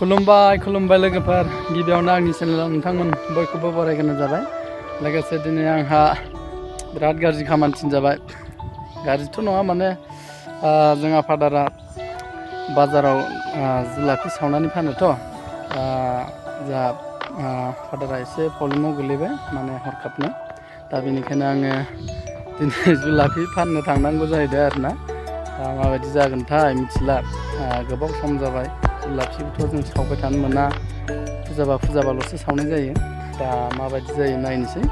खुलुमबाय लोगोफोर गिबियावनो आंनि चेनेलाव नोंथांमोन बयखौबो बरायग्रोनाय जाबाय लोगोसे दिनै आंहा बिराद गाज्रि खामानि थिनजाबाय गाज्रिथ' नङा माने जोंहा फादारा बाजाराव जुलाफि सावनानै फानोथ' जोंहा फादारा एसे प्रब्लेमाव गोलैबाय माने हरखाबनो दा बेनिखायनो आङो दिनै जुलाफि फाननो थांनांगौ जाहैदों आरोना दा माबायदि जागोनथाय मिथिला गोबाव सम जाबाय जुलाफिखौथ' जों सावबाय थानो मोना फुजाबाल'सो सावनाय जायो दा माबायदि जायो नायनोसै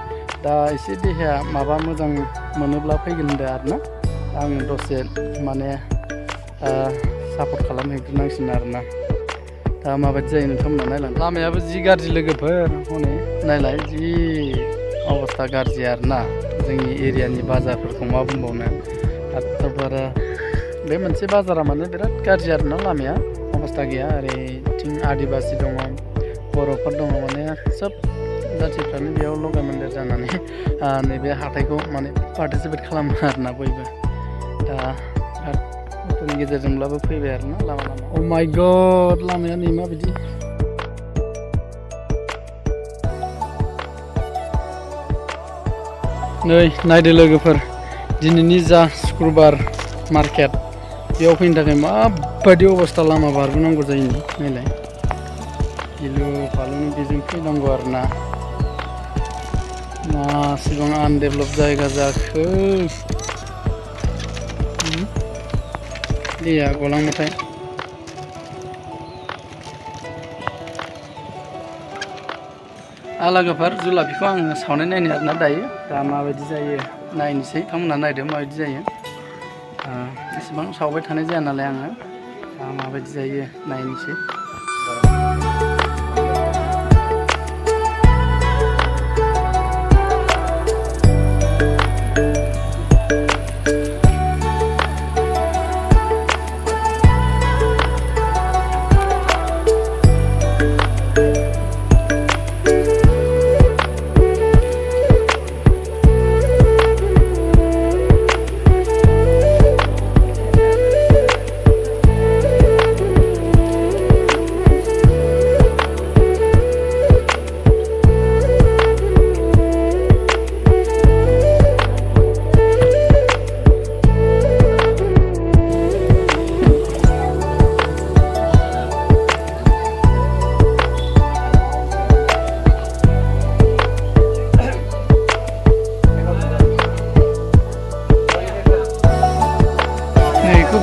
दा एसे देहाया माबा मोजां मोनोब्ला फैगोन होनदों आरोना आङो दसे माने सापर्ट खालामहैग्रोनांसिगोन आरोना दा माबायदि जायो नोंथांमोना नायलां लामायाबो जि गाज्रि लोगोफोर हनै नायलाय जि अबस्था गाज्रि आरोना जोंनि एरियानि बाजारफोरखौ मा बुंबावनो एखदमबारे बे मोनसे बाजारा माने बिराद गाज्रि आरोना लामाया अबस्था गैया ओरैथिं आदिबासि दङ बर'फोर दङ माने सोब जाथिफ्रानो बेयाव लगाय मोन्देर जानानै नैबे हाथाइखौ माने पार्टिसिपेट खालामो आरोना बयबो दा बिराद खस्थ'नि गेजेरजोंब्लाबो फैबाय आरोना लामा अ माय गड लामाया नै माबायदि नै नायदो लोगोफोर दिनैनि जा शुक्रबार मार्केट बेयाव फैनो थाखाय माबायदि अबस्था लामा बारबोनांगौ जायो नायलाय गिलु फालुनि बेजों फैनांगौ आरोना मासेबां आनडेभेलप जायगा जाखो दैया गलांबाथाय लोगोफोर जुलाफिखौ आङो सावनाय नायनो आरोना दायो दा माबायदि जायो नायनोसै नोंथांमोनहा नायदो माबायदि जायो एसेबां सावबाय थानाय जाया नालाय आङो माबायदि जायो नायनोसै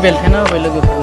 बेलथायना होबाय लोगोफोर